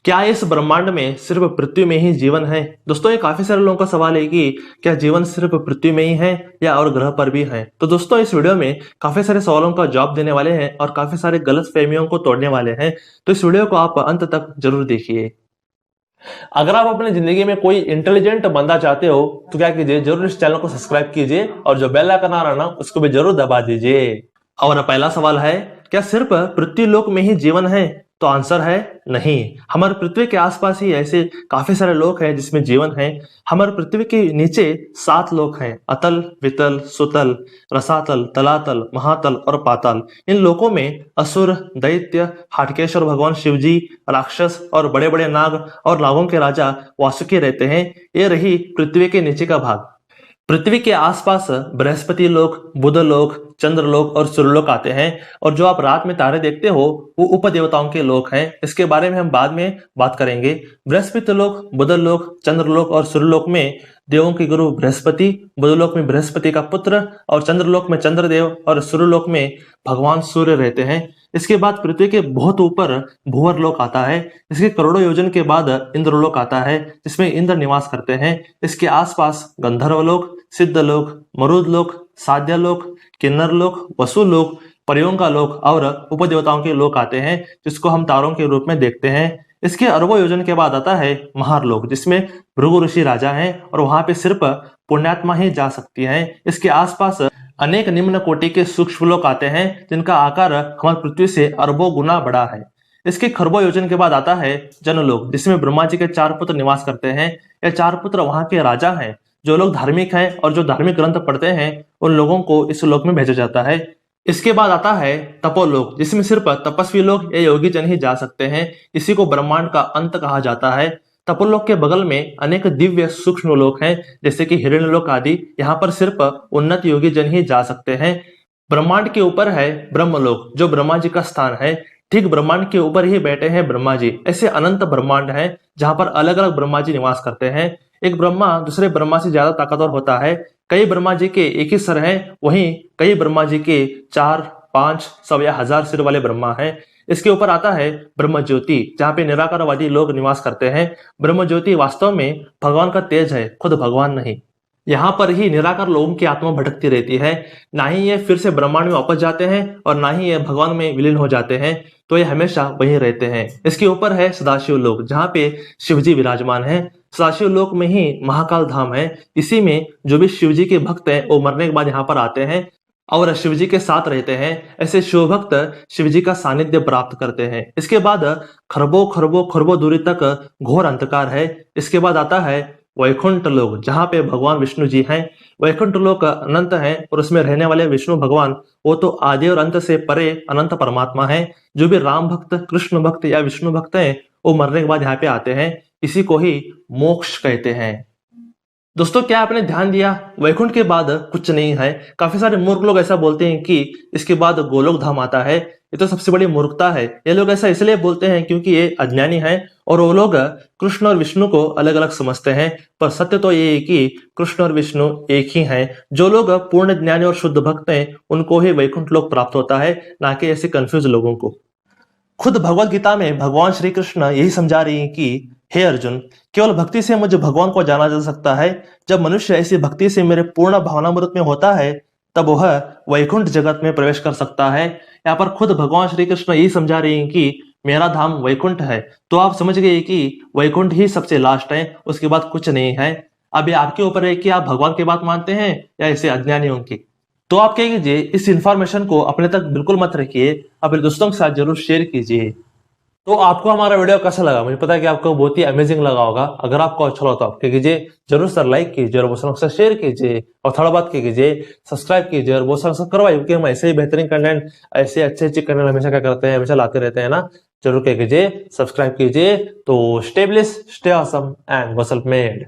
क्या इस ब्रह्मांड में सिर्फ पृथ्वी में ही जीवन है? दोस्तों, ये काफी सारे लोगों का सवाल है कि क्या जीवन सिर्फ पृथ्वी में ही है या और ग्रह पर भी है। तो दोस्तों, इस वीडियो में काफी सारे सवालों का जवाब देने वाले हैं और काफी सारे गलत फहमियों को तोड़ने वाले हैं। तो इस वीडियो को आप अंत तक जरूर देखिए। अगर आप अपनी जिंदगी में कोई इंटेलिजेंट बंदा चाहते हो तो क्या कीजिए, जरूर इस चैनल को सब्सक्राइब कीजिए और जो बेल आइकन आ रहा है ना, उसको भी जरूर दबा दीजिए। और पहला सवाल है, क्या सिर्फ पृथ्वी लोक में ही जीवन है? तो आंसर है नहीं। हमारे पृथ्वी के आसपास ही ऐसे काफी सारे लोक हैं जिसमें जीवन है। हमारे पृथ्वी के नीचे 7 लोक हैं: अतल, वितल, सुतल, रसातल, तलातल, महातल और पाताल। इन लोकों में असुर, दैत्य, हाटकेश्वर भगवान शिवजी, राक्षस और बड़े बड़े नाग और नागों के राजा वासुकी रहते हैं। ये रही पृथ्वी के नीचे का भाग। पृथ्वी के आसपास बृहस्पति लोक, बुध लोक, चंद्र लोक और सूर्यलोक आते हैं। और जो आप रात में तारे देखते हो वो उप देवताओं के लोक हैं। इसके बारे में हम बाद में बात करेंगे। बृहस्पति लोक, बुध लोक, चंद्र लोक और सूर्यलोक में देवों के गुरु बृहस्पति, बुधलोक में बृहस्पति का पुत्र और चंद्रलोक में चंद्रदेव और सूर्यलोक में भगवान सूर्य रहते हैं। इसके बाद पृथ्वी के बहुत ऊपर भूवर लोक आता है। इसके करोड़ों योजन के बाद इंद्रलोक आता है जिसमें इंद्र निवास करते हैं। इसके आसपास गंधर्वलोक, सिद्धलोक, मरुदलोक, साध्यलोक, किन्नरलोक, वसुलोक, परियों का लोक और उपदेवताओं के लोक आते हैं जिसको हम तारों के रूप में देखते हैं। इसके अरबों योजन के बाद आता है महारलोक जिसमें भृगु ऋषि राजा हैं और वहां पे सिर्फ पुण्यात्मा ही जा सकती हैं। इसके आसपास अनेक निम्न कोटि के सूक्ष्म लोक आते हैं जिनका आकार हमारी पृथ्वी से अरबों गुना बड़ा है। इसके खरबों योजन के बाद आता है जनलोक जिसमें ब्रह्मा जी के 4 पुत्र निवास करते हैं। ये 4 पुत्र वहां के राजा हैं। जो लोग धार्मिक हैं और जो धार्मिक ग्रंथ पढ़ते हैं उन लोगों को इस लोक में भेजा जाता है। इसके बाद आता है तपोलोक जिसमें सिर्फ तपस्वी लोग या योगी जन ही जा सकते हैं। इसी को ब्रह्मांड का अंत कहा जाता है। तपोलोक के बगल में अनेक दिव्य सूक्ष्म लोक हैं जैसे कि हिरण्यलोक आदि। यहाँ पर सिर्फ उन्नत योगी जन ही जा सकते हैं। ब्रह्मांड के ऊपर है ब्रह्मलोक जो ब्रह्मा जी का स्थान है। ठीक ब्रह्मांड के ऊपर ही बैठे हैं ब्रह्मा जी। ऐसे अनंत ब्रह्मांड हैं जहां पर अलग अलग ब्रह्मा जी निवास करते हैं। एक ब्रह्मा दूसरे ब्रह्मा से ज्यादा ताकतवर होता है। कई ब्रह्मा जी के एक ही सर हैं, वहीं कई ब्रह्मा जी के 4, 5, 100 या 1000 सिर वाले ब्रह्मा हैं। इसके ऊपर आता है ब्रह्म ज्योति जहाँ पे निराकारवादी लोग निवास करते हैं। ब्रह्म ज्योति वास्तव में भगवान का तेज है, खुद भगवान नहीं। यहाँ पर ही निराकार लोगों की आत्मा भटकती रहती है। ना ही ये फिर से ब्रह्मांड में वापस जाते हैं और ना ही ये भगवान में विलीन हो जाते हैं। तो ये हमेशा वहीं रहते हैं। इसके ऊपर है सदाशिव लोक जहाँ पे शिवजी विराजमान है। सदाशिव लोक में ही महाकाल धाम है। इसी में जो भी शिवजी के भक्त हैं वो मरने के बाद यहाँ पर आते हैं और शिवजी के साथ रहते हैं। ऐसे शिव भक्त शिवजी का सानिध्य प्राप्त करते हैं। इसके बाद खरबों खरबों खरबों दूरी तक घोर अंधकार है। इसके बाद आता है वैकुंठ लोक जहाँ पे भगवान विष्णु जी हैं। वैकुंठ लोक अनंत है और उसमें रहने वाले विष्णु भगवान वो तो आदि और अंत से परे अनंत परमात्मा है। जो भी राम भक्त, कृष्ण भक्त या विष्णु भक्त हैं वो मरने के बाद यहाँ पे आते हैं। इसी को ही मोक्ष कहते हैं। दोस्तों, क्या आपने ध्यान दिया, वैकुंठ के बाद कुछ नहीं है। काफी सारे मूर्ख लोग ऐसा बोलते हैं कि इसके बाद गोलोक धाम आता है। ये तो सबसे बड़ी मूर्खता है। ये लोग ऐसा इसलिए बोलते हैं क्योंकि ये अज्ञानी हैं और वो लोग कृष्ण और विष्णु को अलग अलग समझते हैं। पर सत्य तो ये है कि कृष्ण और विष्णु एक ही हैं। जो लोग पूर्ण ज्ञानी और शुद्ध भक्त हैं उनको ही वैकुंठ लोक प्राप्त होता है, ना कि ऐसे कंफ्यूज लोगों को। खुद भगवत गीता में भगवान श्री कृष्ण यही समझा रही है कि हे अर्जुन, केवल भक्ति से मुझे भगवान को जाना जा सकता है। जब मनुष्य ऐसी भक्ति से मेरे पूर्ण भावनामृत में होता है तब वह वैकुंठ जगत में प्रवेश कर सकता है। यहाँ पर खुद भगवान श्री कृष्ण यही समझा रहे हैं कि मेरा धाम वैकुंठ है। तो आप समझ गए कि वैकुंठ ही सबसे लास्ट है, उसके बाद कुछ नहीं है। अब ये आपके ऊपर है कि आप भगवान की बात मानते हैं या ऐसे अज्ञानियों की। तो आप क्या कीजिए, इस इंफॉर्मेशन को अपने तक बिल्कुल मत रखिए, अपने दोस्तों के साथ जरूर शेयर कीजिए। तो आपको हमारा वीडियो कैसा लगा? मुझे पता है कि आपको बहुत ही अमेजिंग लगा होगा। अगर आपको अच्छा लगा तो आप क्या कीजिए, जरूर सर लाइक कीजिए और बहुत सारे शेयर कीजिए और थोड़ा बात कीजिए, सब्सक्राइब कीजिए और बहुत सारा करवाइए क्योंकि हम ऐसे ही बेहतरीन कंटेंट, ऐसे अच्छे अच्छे कंटेंट हमेशा क्या करते हैं, हमेशा लाते रहते हैं ना। जरूर क्या कीजिए, सब्सक्राइब कीजिए। तो stay blessed, stay awesome and go self made.